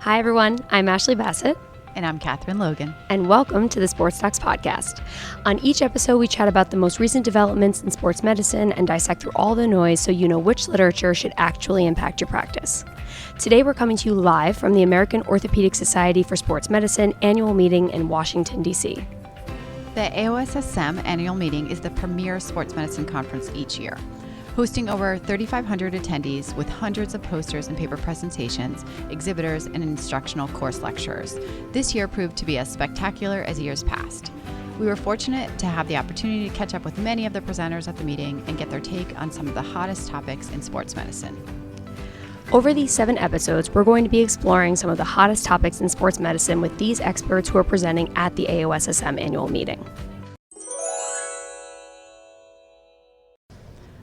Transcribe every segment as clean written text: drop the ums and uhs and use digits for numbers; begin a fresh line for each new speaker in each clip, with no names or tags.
Hi, everyone. I'm Ashley Bassett.
And I'm Catherine Logan.
And welcome to the Sports Docs Podcast. On each episode, we chat about the most recent developments in sports medicine and dissect through all the noise so you know which literature should actually impact your practice. Today, we're coming to you live from the American Orthopedic Society for Sports Medicine annual meeting in Washington, D.C.
The AOSSM annual meeting is the premier sports medicine conference each year, hosting over 3,500 attendees with hundreds of posters and paper presentations, exhibitors, and instructional course lecturers. This year proved to be as spectacular as years past. We were fortunate to have the opportunity to catch up with many of the presenters at the meeting and get their take on some of the hottest topics in sports medicine.
Over these 7 episodes, we're going to be exploring some of the hottest topics in sports medicine with these experts who are presenting at the AOSSM annual meeting.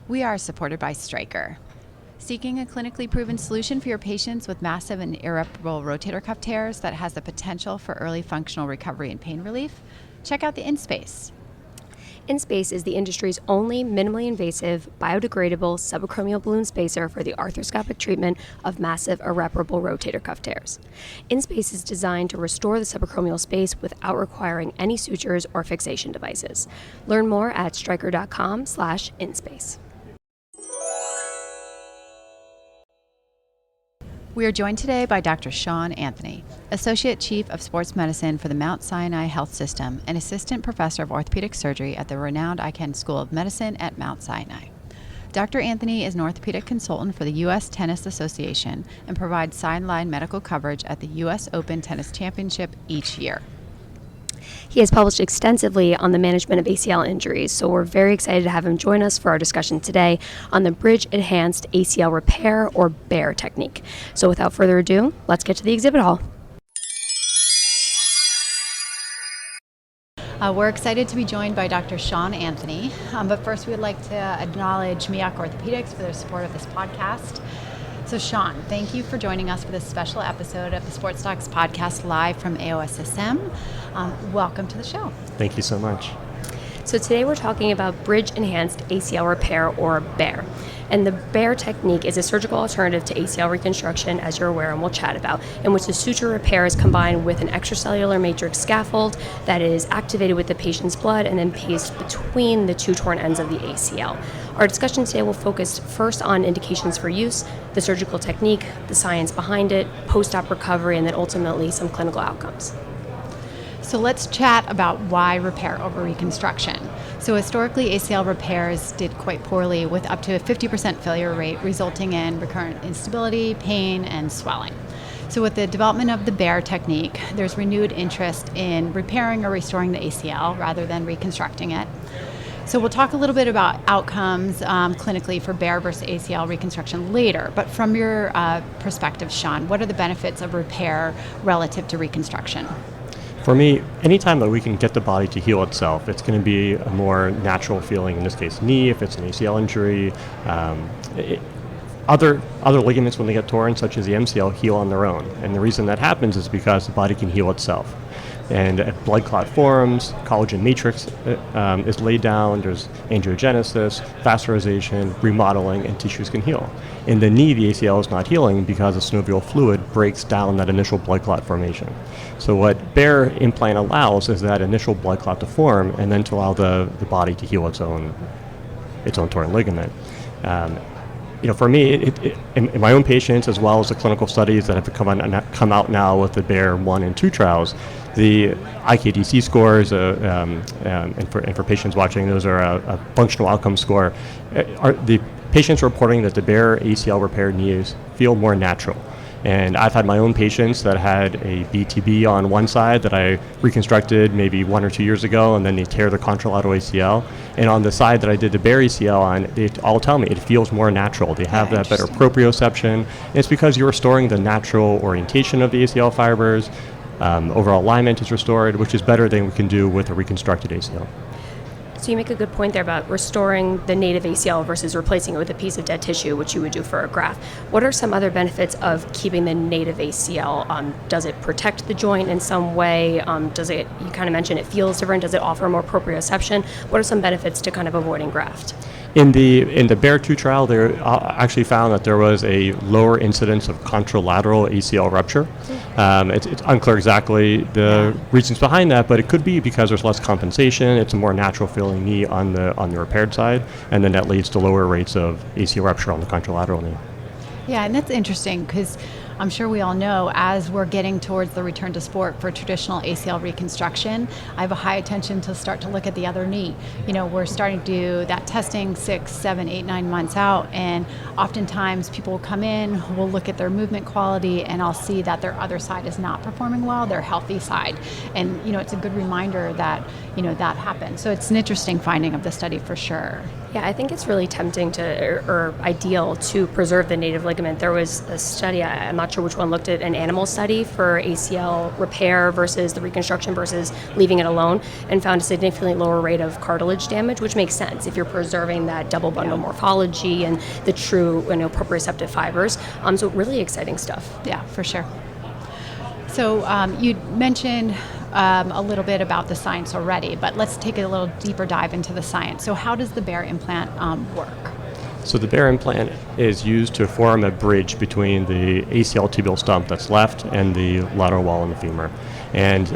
We are supported by Stryker. Seeking a clinically proven solution for your patients with massive and irreparable rotator cuff tears that has the potential for early functional recovery and pain relief? Check out the InSpace.
InSpace is the industry's only minimally invasive, biodegradable subacromial balloon spacer for the arthroscopic treatment of massive irreparable rotator cuff tears. InSpace is designed to restore the subacromial space without requiring any sutures or fixation devices. Learn more at stryker.com/InSpace.
We are joined today by Dr. Shawn Anthony, Associate Chief of Sports Medicine for the Mount Sinai Health System and Assistant Professor of Orthopedic Surgery at the renowned Icahn School of Medicine at Mount Sinai. Dr. Anthony is an orthopedic consultant for the U.S. Tennis Association and provides sideline medical coverage at the U.S. Open Tennis Championship each year.
He has published extensively on the management of ACL injuries, so we're very excited to have him join us for our discussion today on the Bridge-Enhanced ACL Repair, or BEAR technique. So without further ado, let's get to the exhibit hall.
We're excited to be joined by Dr. Shawn Anthony, but first we'd like to acknowledge Icahn Orthopedics for their support of this podcast. So Shawn, thank you for joining us for this special episode of the Sports Docs Podcast live from AOSSM. Welcome to the show.
Thank you so much.
So today we're talking about Bridge-Enhanced ACL Repair, or BEAR. And the BEAR technique is a surgical alternative to ACL reconstruction, as you're aware, and we'll chat about, in which the suture repair is combined with an extracellular matrix scaffold that is activated with the patient's blood and then placed between the 2 torn ends of the ACL. Our discussion today will focus first on indications for use, the surgical technique, the science behind it, post-op recovery, and then ultimately some clinical outcomes.
So let's chat about why repair over reconstruction. So historically, ACL repairs did quite poorly with up to a 50% failure rate, resulting in recurrent instability, pain, and swelling. So with the development of the BEAR technique, there's renewed interest in repairing or restoring the ACL rather than reconstructing it. So we'll talk a little bit about outcomes clinically for BEAR versus ACL reconstruction later, but from your perspective, Shawn, what are the benefits of repair relative to reconstruction?
For me, anytime that we can get the body to heal itself, it's going to be a more natural feeling, in this case knee, if it's an ACL injury. Other ligaments, when they get torn, such as the MCL, heal on their own. And the reason that happens is because the body can heal itself. And blood clot forms, collagen matrix is laid down, there's angiogenesis, vascularization, remodeling, and tissues can heal. In the knee, the ACL is not healing because the synovial fluid breaks down that initial blood clot formation. So what BEAR implant allows is that initial blood clot to form and then to allow the body to heal its own torn ligament. For me, in my own patients, as well as the clinical studies that have come out now with the BEAR 1 and 2 trials, the IKDC scores, and for patients watching, those are a functional outcome score. The patients reporting that the BEAR ACL repair knees feel more natural. And I've had my own patients that had a BTB on one side that I reconstructed maybe 1 or 2 years ago, and then they tear the contralateral ACL. And on the side that I did the BEAR ACL on, they all tell me it feels more natural. They have that better proprioception. And it's because you're restoring the natural orientation of the ACL fibers. Overall alignment is restored, which is better than we can do with a reconstructed ACL.
So you make a good point there about restoring the native ACL versus replacing it with a piece of dead tissue, which you would do for a graft. What are some other benefits of keeping the native ACL? Does it protect the joint in some way? You kind of mentioned it feels different. Does it offer more proprioception? What are some benefits to kind of avoiding graft?
In the BEAR 2 trial, they actually found that there was a lower incidence of contralateral ACL rupture. It's unclear exactly the reasons behind that, but it could be because there's less compensation. It's a more natural feeling knee on the repaired side, and then that leads to lower rates of ACL rupture on the contralateral knee.
Yeah, and that's interesting because I'm sure we all know as we're getting towards the return to sport for traditional ACL reconstruction, I have a high attention to start to look at the other knee. You know, we're starting to do that testing 6, 7, 8, 9 months out, and oftentimes people will come in, we'll look at their movement quality, and I'll see that their other side is not performing well, their healthy side. And, you know, it's a good reminder that, you know, that happens. So it's an interesting finding of the study for sure.
Yeah, I think it's really tempting or ideal to preserve the native ligament. There was a study, I'm not sure which one, looked at an animal study for ACL repair versus the reconstruction versus leaving it alone, and found a significantly lower rate of cartilage damage, which makes sense if you're preserving that double bundle morphology and the true, you know, proprioceptive fibers. So really exciting stuff.
Yeah, for sure. So you mentioned a little bit about the science already, but let's take a little deeper dive into the science. So how does the BEAR implant work?
So the BEAR implant is used to form a bridge between the ACL tibial stump that's left and the lateral wall in the femur. And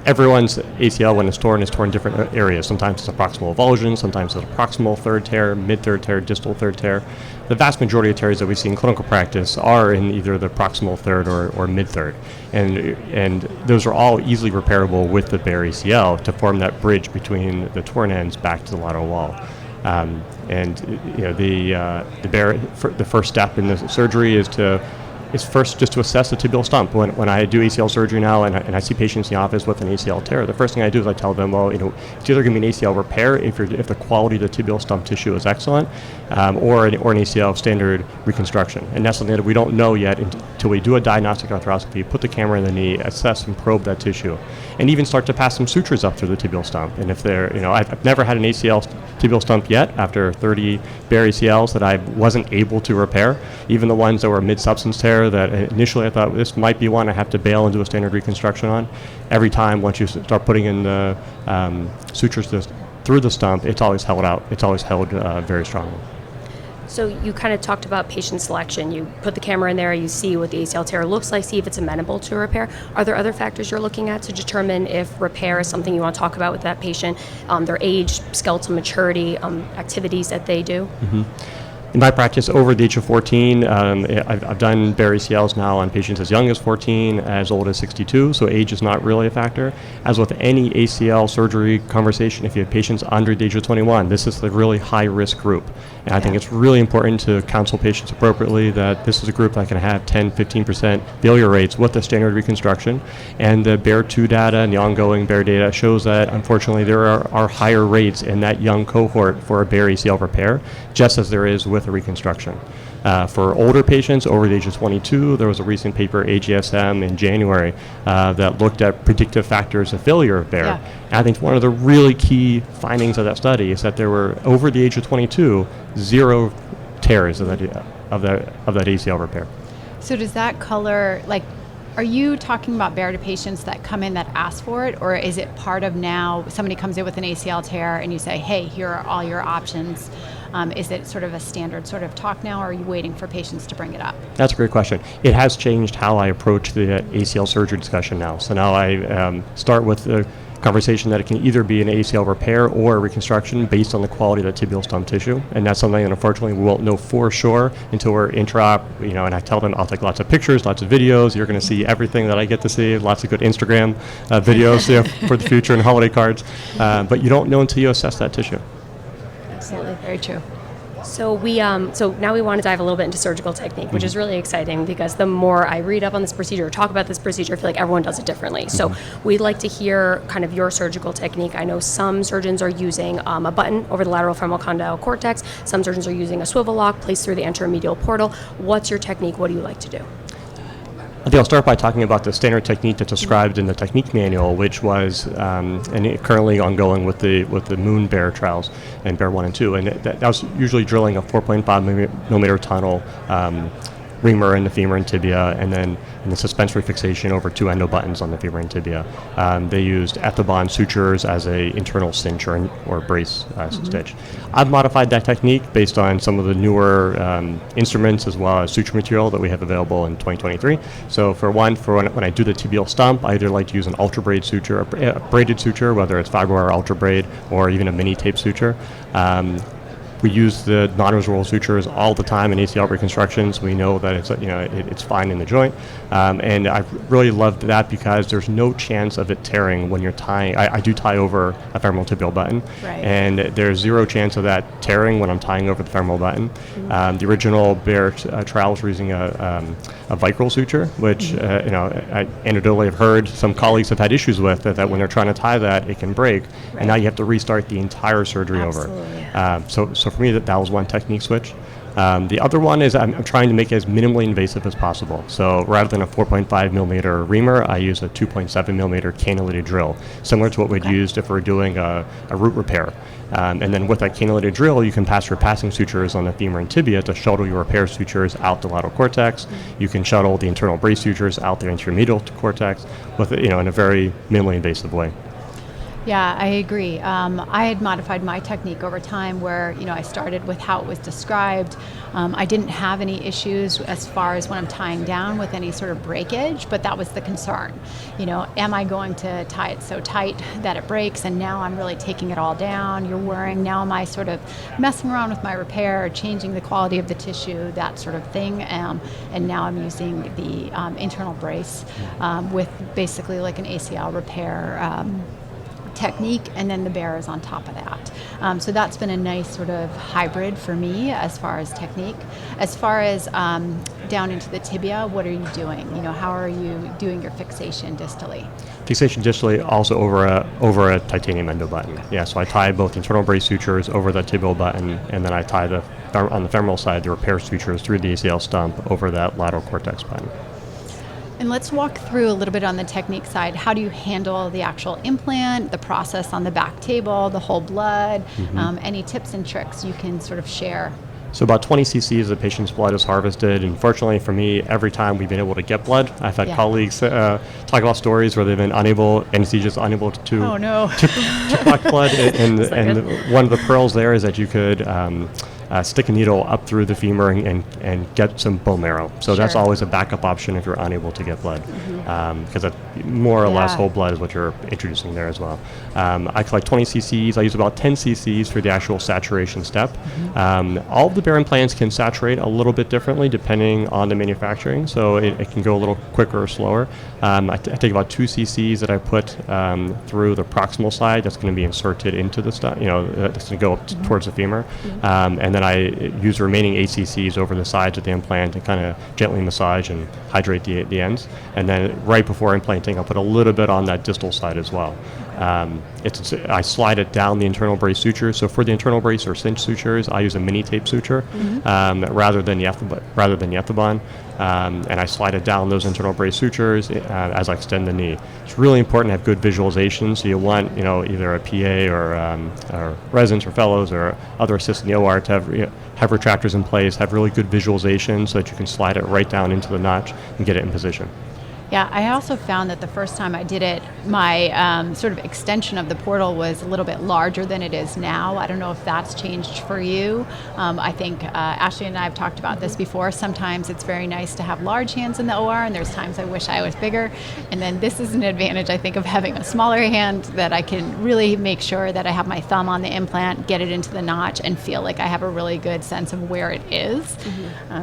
everyone's ACL, when it's torn, is torn in different areas. Sometimes it's a proximal avulsion, sometimes it's a proximal third tear, mid-third tear, distal third tear. The vast majority of tears that we see in clinical practice are in either the proximal third or mid-third. And those are all easily repairable with the BEAR ACL to form that bridge between the torn ends back to the lateral wall. And you know, the BEAR, the first step in the surgery is first just to assess the tibial stump. When I do ACL surgery now and I see patients in the office with an ACL tear, the first thing I do is I tell them, well, you know, it's either going to be an ACL repair if the quality of the tibial stump tissue is excellent, or an ACL standard reconstruction. And that's something that we don't know yet until we do a diagnostic arthroscopy, put the camera in the knee, assess and probe that tissue, and even start to pass some sutures up through the tibial stump. And if they're, you know, I've never had an ACL tibial stump yet after 30 BEAR ACLs that I wasn't able to repair, even the ones that were mid-substance tear that initially I thought this might be one I have to bail and do a standard reconstruction on. Every time, once you start putting in the sutures through the stump, it's always held out. It's always held very strongly.
So you kind of talked about patient selection. You put the camera in there, you see what the ACL tear looks like, see if it's amenable to repair. Are there other factors you're looking at to determine if repair is something you want to talk about with that patient? Their age, skeletal maturity, activities that they do? Mm-hmm.
In my practice, over the age of 14, I've done BEAR ACLs now on patients as young as 14, as old as 62, so age is not really a factor. As with any ACL surgery conversation, if you have patients under the age of 21, this is the really high-risk group. And I think it's really important to counsel patients appropriately that this is a group that can have 10, 15% failure rates with the standard reconstruction. And the BEAR 2 data and the ongoing BEAR data shows that, unfortunately, there are higher rates in that young cohort for a BEAR ACL repair, just as there is with a reconstruction. For older patients over the age of 22, there was a recent paper, AGSM, in January that looked at predictive factors of failure of BEAR.
Yeah.
And I think one of the really key findings of that study is that there were, over the age of 22, 0 tears of that ACL repair.
So does that color, like, are you talking about BEAR to patients that come in that ask for it, or is it part of now somebody comes in with an ACL tear and you say, hey, here are all your options? Is it sort of a standard sort of talk now, or are you waiting for patients to bring it up?
That's a great question. It has changed how I approach the ACL surgery discussion now. So now I start with the conversation that it can either be an ACL repair or a reconstruction based on the quality of the tibial stump tissue, and that's something that unfortunately we won't know for sure until we're intra-op, you know, and I tell them I'll take lots of pictures, lots of videos, you're going to see everything that I get to see, lots of good Instagram videos for the future and holiday cards, but you don't know until you assess that tissue.
Absolutely, very true.
So so now we want to dive a little bit into surgical technique, which is really exciting because the more I read up on this procedure or talk about this procedure, I feel like everyone does it differently. So we'd like to hear kind of your surgical technique. I know some surgeons are using a button over the lateral femoral condyle cortex. Some surgeons are using a swivel lock placed through the anteromedial portal. What's your technique? What do you like to do?
I think I'll start by talking about the standard technique that's described in the technique manual, which was and currently ongoing with the Moon BEAR trials and BEAR 1 and 2, and that was usually drilling a 4.5 millimeter tunnel reamer in the femur and tibia, and then the suspensory fixation over 2 endo buttons on the femur and tibia. They used Ethibond sutures as a internal cinch or brace stitch. I've modified that technique based on some of the newer instruments as well as suture material that we have available in 2023. So for when I do the tibial stump, I either like to use an ultra braid suture, a braided suture, whether it's fiberwire ultra braid or even a mini tape suture. We use the non-resorbable sutures all the time in ACL reconstructions. We know that it's fine in the joint, and I really loved that because there's no chance of it tearing when you're tying. I do tie over a femoral tibial button,
right.
And there's zero chance of that tearing when I'm tying over the femoral button. The original BEAR trials were using a vicryl suture, which I anecdotally have heard some colleagues have had issues with that when they're trying to tie that, it can break,
right.
and now you have to restart the entire surgery
Absolutely.
over. So for me, that was one technique switch. The other one is I'm trying to make it as minimally invasive as possible. So rather than a 4.5 millimeter reamer, I use a 2.7 millimeter cannulated drill, similar to what we'd used if we're doing a root repair. And then with that cannulated drill, you can pass your passing sutures on the femur and tibia to shuttle your repair sutures out the lateral cortex. You can shuttle the internal brace sutures out the anterior medial cortex with in a very minimally invasive way.
Yeah, I agree. I had modified my technique over time where, I started with how it was described. I didn't have any issues as far as when I'm tying down with any sort of breakage, but that was the concern. Am I going to tie it so tight that it breaks and now I'm really taking it all down? You're worrying, now am I sort of messing around with my repair, changing the quality of the tissue, that sort of thing. And now I'm using the internal brace with basically like an ACL repair technique, and then the BEAR is on top of that. So that's been a nice sort of hybrid for me as far as technique. As far as down into the tibia, what are you doing? How are you doing your fixation distally?
Fixation distally also over a titanium endo button. Yeah, so I tie both internal brace sutures over the tibial button, and then I tie on the femoral side the repair sutures through the ACL stump over that lateral cortex button.
And let's walk through a little bit on the technique side. How do you handle the actual implant, the process on the back table, the whole blood? Any tips and tricks you can sort of share?
So about 20 cc's of the patient's blood is harvested, and fortunately for me, every time we've been able to get blood, I've had colleagues talk about stories where they've been anesthesiasts unable to collect blood, and one of the pearls there is that you could stick a needle up through the femur and get some bone marrow. So that's always a backup option if you're unable to get blood, because that more or less whole blood is what you're introducing there as well. I collect 20 cc's. I use about 10 cc's for the actual saturation step. All of the BEAR implants can saturate a little bit differently depending on the manufacturing, so it can go a little quicker or slower. I take about 2 cc's that I put through the proximal side that's going to be inserted into the stuff, that's going to go up towards the femur, and then I use the remaining 8 cc's over the sides of the implant to kind of gently massage and hydrate the ends. And then right before implanting, I'll put a little bit on that distal side as well. I slide it down the internal brace suture. So for the internal brace or cinch sutures, I use a mini tape suture rather than the Ethibond. And I slide it down those internal brace sutures as I extend the knee. It's really important to have good visualization. So you want either a PA or residents or fellows or other assistants in the OR to have retractors in place, have really good visualization so that you can slide it right down into the notch and get it in position.
Yeah, I also found that the first time I did it, my sort of extension of the portal was a little bit larger than it is now. I don't know if that's changed for you. I think Ashley and I have talked about this before. Sometimes it's very nice to have large hands in the OR, and there's times I wish I was bigger. And then this is an advantage, I think, of having a smaller hand, that I can really make sure that I have my thumb on the implant, get it into the notch, and feel like I have a really good sense of where it is.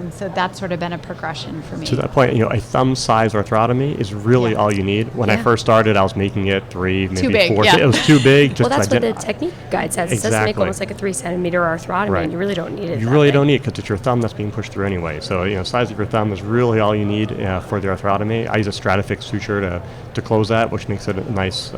So that's sort of been a progression for me.
To that point, a thumb size orthotomy is really all you need. When I first started, I was making it 3, maybe 4. It was too big.
Well, that's what the technique guide says. It says to make almost like a 3 centimeter arthrotomy, and you really don't need it.
You really don't need it because it's your thumb that's being pushed through anyway. So, size of your thumb is really all you need for the arthrotomy. I use a Stratafix suture to close that, which makes it a nice,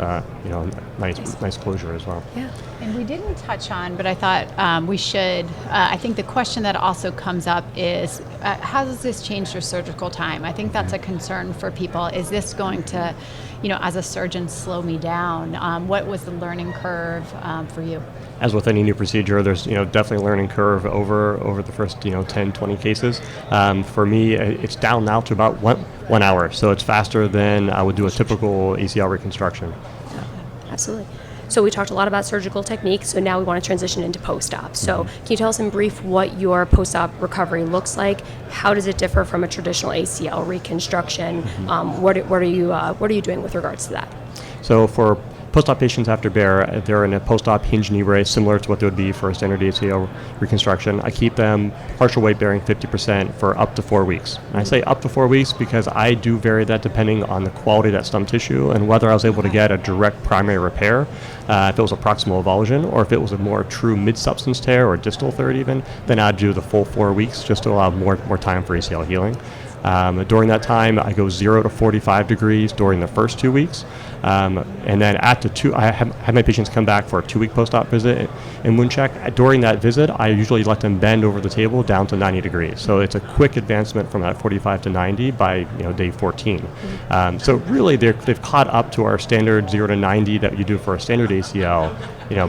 nice closure as well.
Yeah.
And we didn't touch on, but I thought we should. I think the question that also comes up is, how does this change your surgical time? I think that's a concern for people. Is this going to, as a surgeon, slow me down? What was the learning curve for you?
As with any new procedure, there's definitely a learning curve over the first 10, 20 cases. For me, it's down now to about 1 hour, so it's faster than I would do a typical ACL reconstruction.
Yeah, absolutely. So we talked a lot about surgical technique, so now we want to transition into post-op. So can you tell us in brief what your post-op recovery looks like? How does it differ from a traditional ACL reconstruction? What are you doing with regards to that?
So for post-op patients after BEAR, they're in a post-op hinge knee brace similar to what they would be for a standard ACL reconstruction. I keep them partial weight bearing 50% for up to 4 weeks. And I say up to 4 weeks because I do vary that depending on the quality of that stump tissue and whether I was able to get a direct primary repair, if it was a proximal avulsion, or if it was a more true mid-substance tear or distal third even, then I'd do the full 4 weeks just to allow more time for ACL healing. During that time, I go 0 to 45 degrees during the first 2 weeks. And then I have my patients come back for a 2-week post-op visit and wound check. During that visit, I usually let them bend over the table down to 90 degrees. So it's a quick advancement from that 45 to 90 by day 14. So really, they've caught up to our standard 0 to 90 that you do for a standard ACL.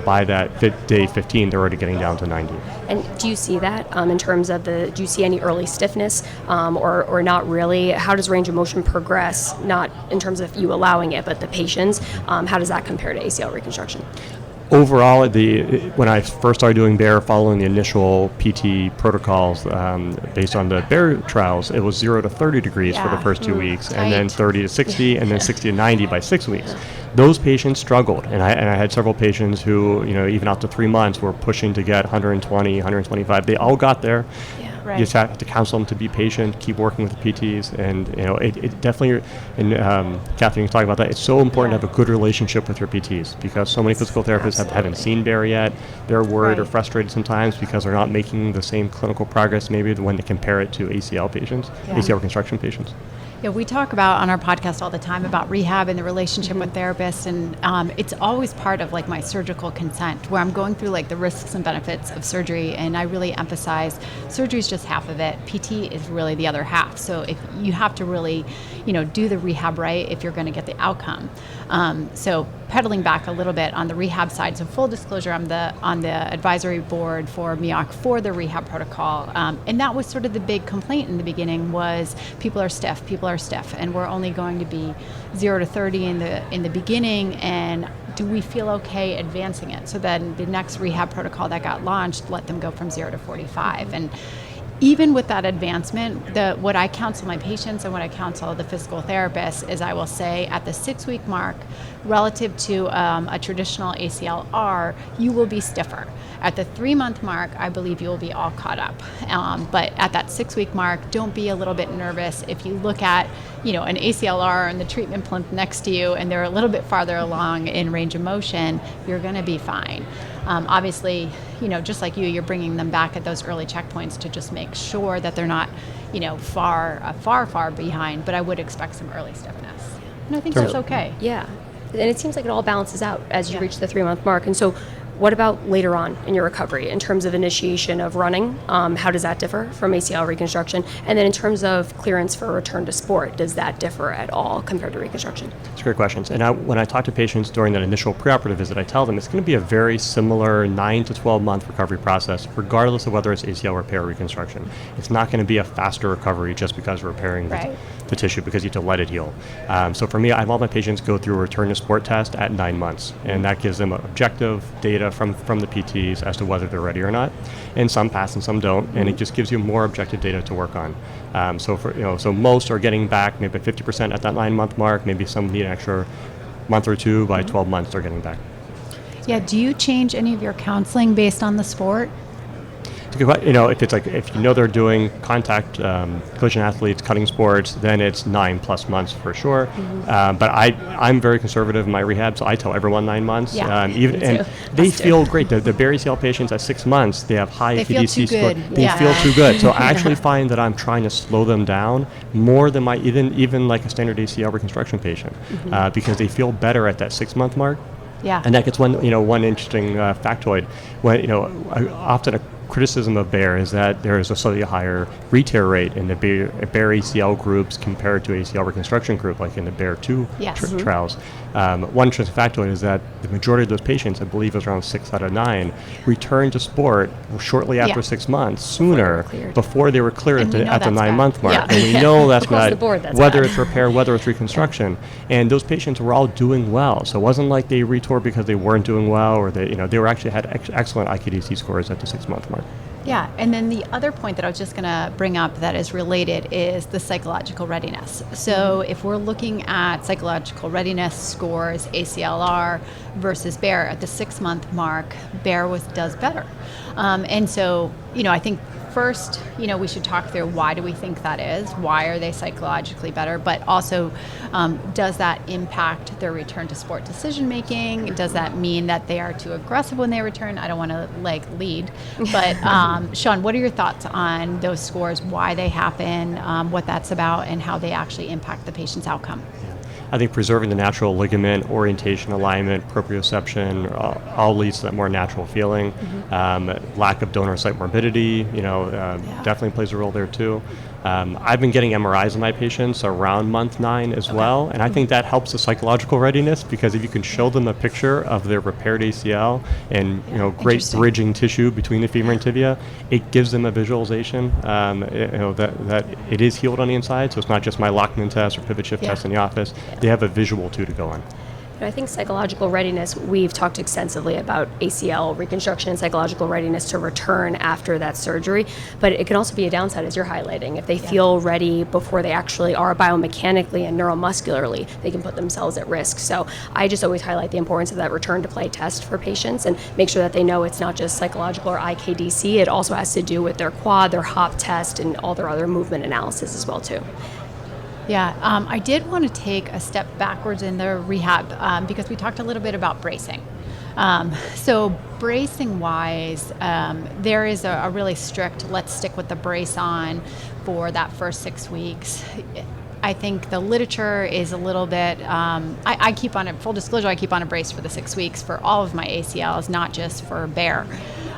By that day 15, they're already getting down to 90.
And do you see that in terms of do you see any early stiffness or not really? How does range of motion progress, not in terms of you allowing it, but the patients? How does that compare to ACL reconstruction?
Overall, when I first started doing BEAR, following the initial PT protocols based on the BEAR trials, it was 0 to 30 degrees for the first 2 weeks, and then 30 to 60, and then 60 to 90 by 6 weeks. Those patients struggled, and I had several patients who, even out to 3 months, were pushing to get 120, 125. They all got there.
Right.
You just have to counsel them to be patient, keep working with the PTs, and it definitely. And Catherine, you talk about that. It's so important to have a good relationship with your PTs because so many physical therapists haven't seen BEAR yet. They're worried or frustrated sometimes because they're not making the same clinical progress maybe when they compare it to ACL patients, ACL reconstruction patients.
Yeah, we talk about on our podcast all the time about rehab and the relationship with therapists, and it's always part of my surgical consent where I'm going through the risks and benefits of surgery, and I really emphasize surgery is just half of it. PT is really the other half. So if you have to really, do the rehab right if you're going to get the outcome. So pedaling back a little bit on the rehab side. So full disclosure, I'm on the advisory board for MEOC for the rehab protocol, and that was sort of the big complaint in the beginning was people are stiff, and we're only going to be 0 to 30 in the beginning, and do we feel okay advancing it? So then the next rehab protocol that got launched let them go from 0 to 45, and even with that advancement, what I counsel my patients and what I counsel the physical therapists is I will say at the 6-week mark, relative to a traditional ACL-R, you will be stiffer. At the 3-month mark, I believe you will be all caught up. But at that 6-week mark, don't be a little bit nervous. If you look at an ACL-R and the treatment plinth next to you and they're a little bit farther along in range of motion, you're going to be fine. Obviously, just like you're bringing them back at those early checkpoints to just make sure that they're not, far behind. But I would expect some early stiffness, and I think that's okay.
Yeah, and it seems like it all balances out as you reach the 3-month mark. And so, what about later on in your recovery in terms of initiation of running? How does that differ from ACL reconstruction? And then in terms of clearance for return to sport, does that differ at all compared to reconstruction?
It's great questions. And when I talk to patients during that initial preoperative visit, I tell them it's going to be a very similar 9 to 12 month recovery process, regardless of whether it's ACL repair or reconstruction. It's not going to be a faster recovery just because we're repairing the tissue, because you have to let it heal. So for me, I have all my patients go through a return to sport test at 9 months, and that gives them objective data from the PTs as to whether they're ready or not. And some pass and some don't, and it just gives you more objective data to work on. So most are getting back maybe 50% at that 9-month mark. Maybe some need an extra month or two. By 12 months, they're getting back.
Yeah. Do you change any of your counseling based on the sport?
If they're doing contact collision athletes, cutting sports, then it's 9+ months for sure. But I'm very conservative in my rehab, so I tell everyone 9 months. And they feel great. The BEAR ACL patients at 6 months, they have high FEDC score. They feel too good. So I actually find that I'm trying to slow them down more than even like a standard ACL reconstruction patient, because they feel better at that 6-month mark.
Yeah.
And that gets one interesting factoid. When often a criticism of BEAR is that there is a slightly higher re-tear rate in the BEAR ACL groups compared to ACL reconstruction group, like in the BEAR 2 trials. One interesting factoid is that the majority of those patients, I believe it was around 6 out of 9, returned to sport shortly after 6 months, sooner, before they were cleared at the 9-month mark.
Yeah.
And we know that's
Across
bad,
the board, that's
whether
bad.
it's repair, whether it's reconstruction. And those patients were all doing well. So it wasn't like they retore because they weren't doing well, or they were actually had excellent IKDC scores at the 6-month mark.
Yeah, and then the other point that I was just going to bring up that is related is the psychological readiness. So if we're looking at psychological readiness scores, ACLR versus BEAR at the 6-month mark, BEAR does better. And so, I think first, we should talk through why do we think that is? Why are they psychologically better? But also, does that impact their return to sport decision making? Does that mean that they are too aggressive when they return? I don't want to lead, but Shawn, what are your thoughts on those scores? Why they happen? What that's about, and how they actually impact the patient's outcome?
I think preserving the natural ligament, orientation, alignment, proprioception, all leads to that more natural feeling. Lack of donor site morbidity, definitely plays a role there too. I've been getting MRIs of my patients around month 9 as well, and I think that helps the psychological readiness, because if you can show them a picture of their repaired ACL and great bridging tissue between the femur and tibia, it gives them a visualization that it is healed on the inside. So it's not just my Lockman test or pivot shift test in the office. They have a visual too to go on.
I think psychological readiness, we've talked extensively about ACL reconstruction and psychological readiness to return after that surgery, but it can also be a downside, as you're highlighting. If they feel ready before they actually are biomechanically and neuromuscularly, they can put themselves at risk. So I just always highlight the importance of that return to play test for patients and make sure that they know it's not just psychological or IKDC, it also has to do with their quad, their hop test, and all their other movement analysis as well too.
Yeah, I did want to take a step backwards in the rehab because we talked a little bit about bracing. So bracing wise, there is a really strict, let's stick with the brace on for that first 6 weeks. I think the literature is a little bit, I keep on it, full disclosure, I keep on a brace for the 6 weeks for all of my ACLs, not just for BEAR.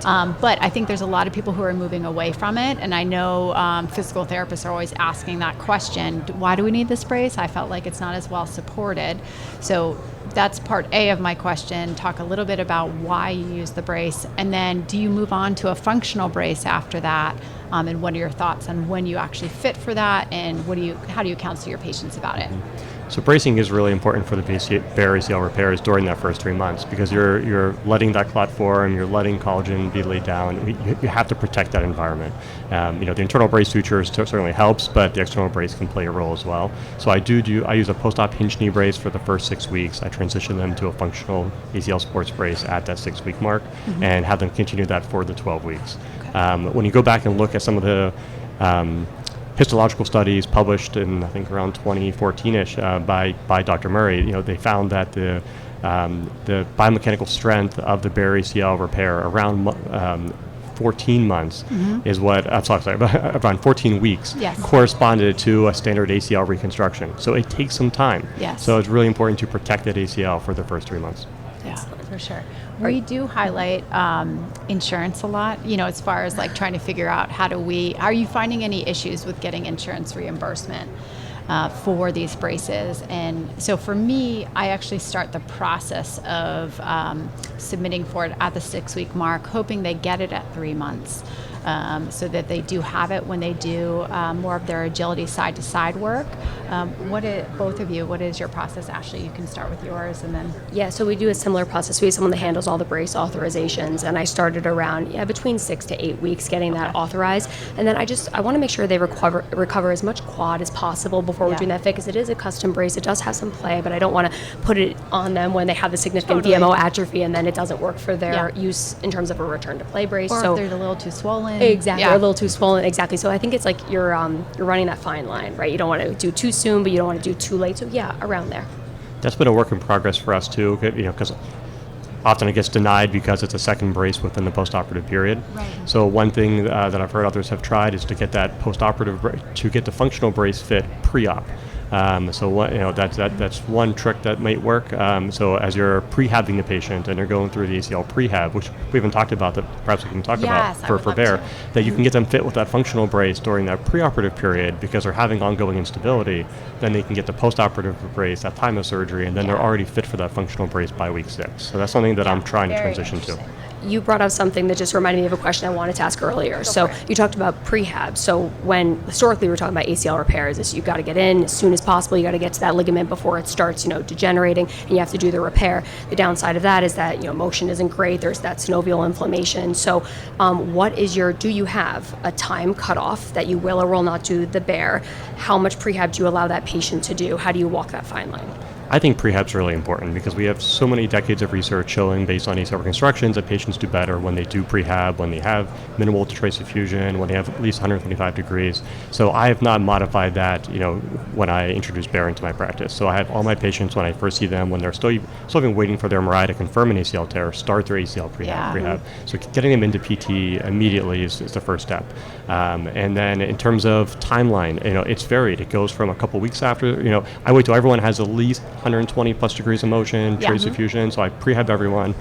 But I think there's a lot of people who are moving away from it, and I know physical therapists are always asking that question, why do we need this brace? I felt like it's not as well supported. So that's part A of my question. Talk a little bit about why you use the brace, and then do you move on to a functional brace after that? And what are your thoughts on when you actually fit for that, and how do you counsel your patients about it?
So bracing is really important for the BEAR ACL repairs during that first 3 months, because you're letting that clot form, you're letting collagen be laid down. You have to protect that environment. The internal brace suture certainly helps, but the external brace can play a role as well. So I use a post-op hinge knee brace for the first 6 weeks. I transition them to a functional ACL sports brace at that 6-week mark, and have them continue that for the 12 weeks. When you go back and look at some of the histological studies published in, I think, around 2014-ish by Dr. Murray, they found that the biomechanical strength of the BEAR ACL repair around 14 months is what, I'm sorry, around 14 weeks corresponded to a standard ACL reconstruction. So it takes some time.
Yes.
So it's really important to protect that ACL for the first 3 months.
Yeah, for sure. We do highlight insurance a lot, as far as like trying to figure out are you finding any issues with getting insurance reimbursement for these braces? And so for me, I actually start the process of submitting for it at the 6-week mark, hoping they get it at 3 months. So that they do have it when they do more of their agility side-to-side work. Both of you, what is your process? Ashley, you can start with yours, and then...
Yeah, so we do a similar process. We have someone that handles all the brace authorizations, and I started around between 6 to 8 weeks getting that authorized. And then I want to make sure they recover as much quad as possible before we're doing that fit, because it is a custom brace. It does have some play, but I don't want to put it on them when they have the significant DMO atrophy and then it doesn't work for their use in terms of a return to play brace.
Or if they're a little too swollen.
Exactly, or a little too swollen. Exactly. So I think it's like you're running that fine line, right? You don't want to do too soon, but you don't want to do too late. So around there.
That's been a work in progress for us too, because often it gets denied because it's a second brace within the postoperative period.
Right.
So one thing that I've heard others have tried is to get that postoperative to get the functional brace fit pre-op. That's one trick that might work. So as you're prehabbing the patient and they're going through the ACL prehab, which we haven't talked about, that perhaps we can talk about for BEAR, that you can get them fit with that functional brace during that preoperative period because they're having ongoing instability. Then they can get the postoperative brace at time of surgery, and then they're already fit for that functional brace by week 6. So that's something that I'm trying to transition to.
You brought up something that just reminded me of a question I wanted to ask earlier. So you talked about prehab. So when historically we were talking about ACL repairs, is you've got to get in as soon as possible. You got to get to that ligament before it starts, degenerating, and you have to do the repair. The downside of that is that motion isn't great. There's that synovial inflammation. So do you have a time cutoff that you will or will not do the BEAR? How much prehab do you allow that patient to do? How do you walk that fine line?
I think prehab's really important because we have so many decades of research showing based on ACL reconstructions that patients do better when they do prehab, when they have minimal to trace effusion, when they have at least 125 degrees. So I have not modified that, when I introduce BEAR into my practice. So I have all my patients when I first see them, when they're still even waiting for their MRI to confirm an ACL tear, start their ACL prehab. So getting them into PT immediately is the first step. And then in terms of timeline, it's varied. It goes from a couple weeks after, I wait till everyone has at least 120 plus degrees of motion, trace effusion, so I prehab everyone.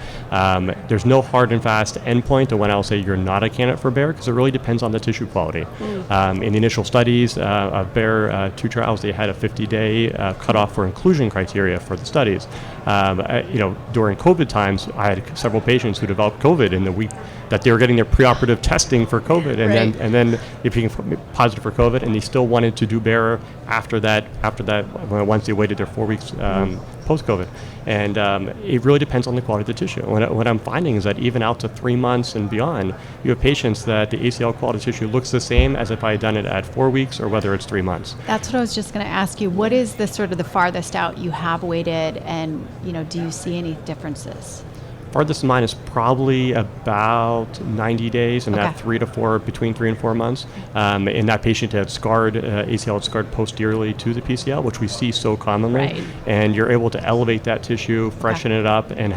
There's no hard and fast endpoint to when I'll say you're not a candidate for BEAR because it really depends on the tissue quality. In the initial studies of BEAR, 2 trials, they had a 50-day cutoff for inclusion criteria for the studies. During COVID times, I had several patients who developed COVID in the week that they were getting their preoperative testing for COVID, and then if you can positive for COVID, and they still wanted to do BEAR after that once they waited their 4 weeks post-COVID. And it really depends on the quality of the tissue. What I'm finding is that even out to 3 months and beyond, you have patients that the ACL quality of tissue looks the same as if I had done it at 4 weeks or whether it's 3 months.
That's what I was just going to ask you. What is the sort of the farthest out you have waited, and do you see any differences?
Farthest in mine is probably about 90 days, and that between 3 and 4 months. And that patient had scarred, ACL had scarred posteriorly to the PCL, which we see so commonly.
Right.
And you're able to elevate that tissue, freshen it up, and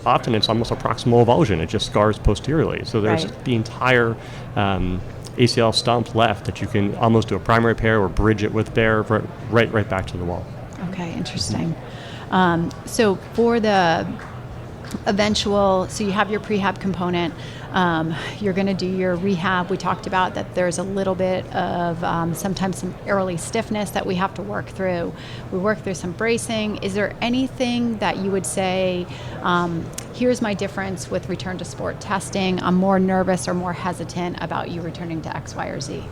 often it's almost a proximal avulsion. It just scars posteriorly. So there's the entire ACL stump left that you can almost do a primary repair or bridge it with BEAR right back to the wall.
Okay, interesting. So for the so you have your prehab component, you're going to do your rehab. We talked about that there's a little bit of sometimes some early stiffness that we have to work through. We work through some bracing. Is there anything that you would say, here's my difference with return to sport testing, I'm more nervous or more hesitant about you returning to X, Y, or Z?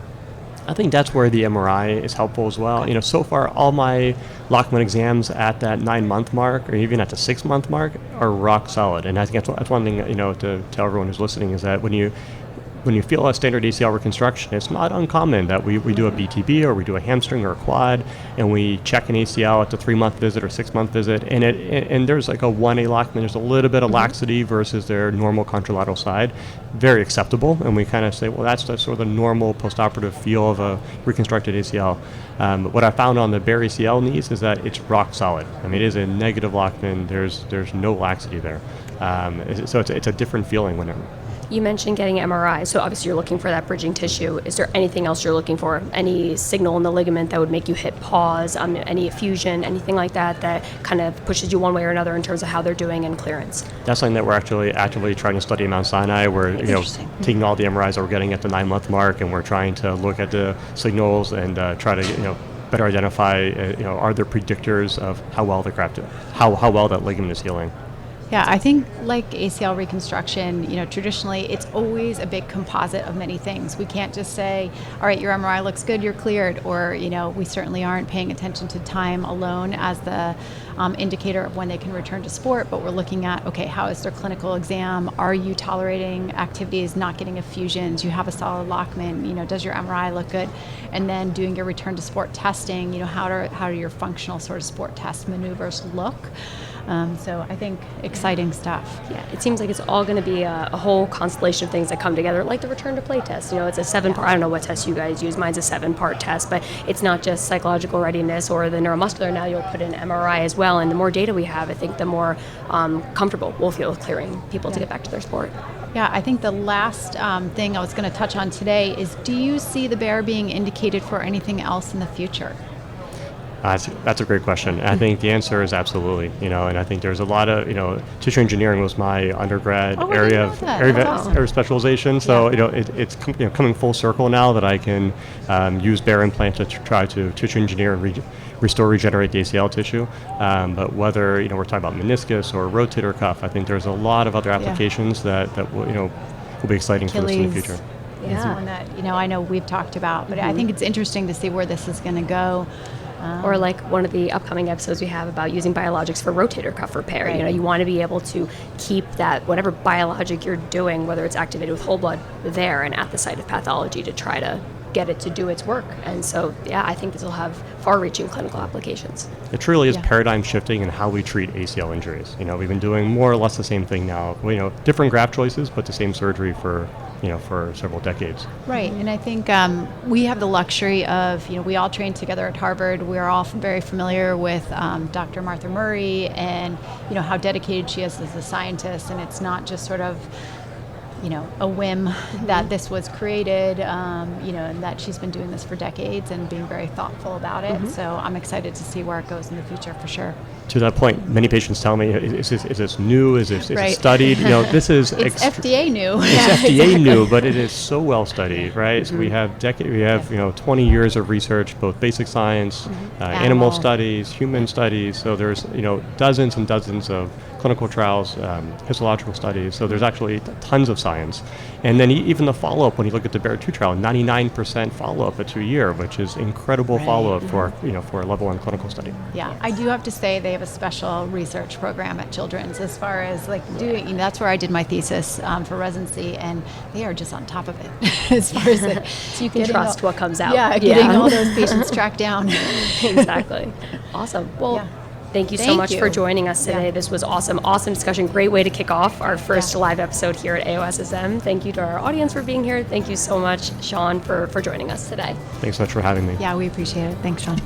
I think that's where the MRI is helpful as well. So far all my Lockman exams at that 9-month mark or even at the 6-month mark are rock solid. And I think that's one thing, to tell everyone who's listening is that when you feel a standard ACL reconstruction, it's not uncommon that we do a BTB or we do a hamstring or a quad, and we check an ACL at the 3-month visit or 6-month visit, and there's like a 1A Lockman, there's a little bit of laxity versus their normal contralateral side, very acceptable, and we kind of say, well, that's sort of the normal postoperative feel of a reconstructed ACL. What I found on the BEAR ACL knees is that it's rock solid. I mean, it is a negative Lockman, there's no laxity there. So it's a different feeling whenever.
You mentioned getting MRI, so obviously you're looking for that bridging tissue. Is there anything else you're looking for? Any signal in the ligament that would make you hit pause? Any effusion, anything like that kind of pushes you one way or another in terms of how they're doing in clearance?
That's something that we're actually actively trying to study at Mount Sinai. We're taking all the MRIs that we're getting at the 9-month mark, and we're trying to look at the signals and try to better identify are there predictors of how well the graft, how well that ligament is healing.
Yeah, I think like ACL reconstruction, traditionally it's always a big composite of many things. We can't just say, all right, your MRI looks good, you're cleared, or, we certainly aren't paying attention to time alone as the indicator of when they can return to sport, but we're looking at, okay, how is their clinical exam? Are you tolerating activities, not getting effusions? You have a solid Lockman, does your MRI look good? And then doing your return to sport testing, how do your functional sort of sport test maneuvers look? So I think exciting stuff.
Yeah, it seems like it's all going to be a whole constellation of things that come together, like the return to play test. It's a 7-part, I don't know what test you guys use, mine's a 7-part test, but it's not just psychological readiness or the neuromuscular. Now you'll put in MRI as well, and the more data we have, I think the more comfortable we'll feel with clearing people to get back to their sport.
Yeah, I think the last thing I was going to touch on today is, do you see the BEAR being indicated for anything else in the future?
That's a great question. I think the answer is absolutely. And I think there's a lot of, tissue engineering was my undergrad area of specialization. So it's coming full circle now that I can use BEAR Implant to try to tissue engineer and restore, regenerate the ACL tissue. But whether we're talking about meniscus or rotator cuff, I think there's a lot of other applications that will be exciting for us in the future.
Is one that I know we've talked about, but I think it's interesting to see where this is going to go.
Or like one of the upcoming episodes we have about using biologics for rotator cuff repair.
Right.
You want to be able to keep that, whatever biologic you're doing, whether it's activated with whole blood, there and at the site of pathology to try to get it to do its work. And so, I think this will have far-reaching clinical applications.
It truly is paradigm shifting in how we treat ACL injuries. We've been doing more or less the same thing now. Different graft choices, but the same surgery for several decades.
Right, and I think we have the luxury of, we all trained together at Harvard. We're all very familiar with Dr. Martha Murray and, how dedicated she is as a scientist, and it's not just sort of, a whim that this was created, and that she's been doing this for decades and being very thoughtful about it. So I'm excited to see where it goes in the future for sure.
To that point, many patients tell me, is this new? Is it studied? This is
it's FDA new.
It's FDA new, but it is so well studied, right? So we have 20 years of research, both basic science, animal studies, human studies. So there's dozens and dozens of clinical trials, histological studies. So there's actually tons of science. And then even the follow-up, when you look at the BEAR 2 trial, 99% follow-up at 2 years, which is incredible follow-up for a level 1 clinical study.
Yeah, I do have to say they have a special research program at Children's as far as doing, that's where I did my thesis for residency, and they are just on top of it as far as
so you can trust what comes out.
Yeah, getting all those patients tracked down.
Exactly. Awesome. Well, thank you so much for joining us today. This was awesome discussion. Great way to kick off our first live episode here at AOSSM. Thank you to our audience for being here. Thank you so much, Shawn, for joining us today.
Thanks so much for having me.
Yeah, we appreciate it. Thanks, Shawn.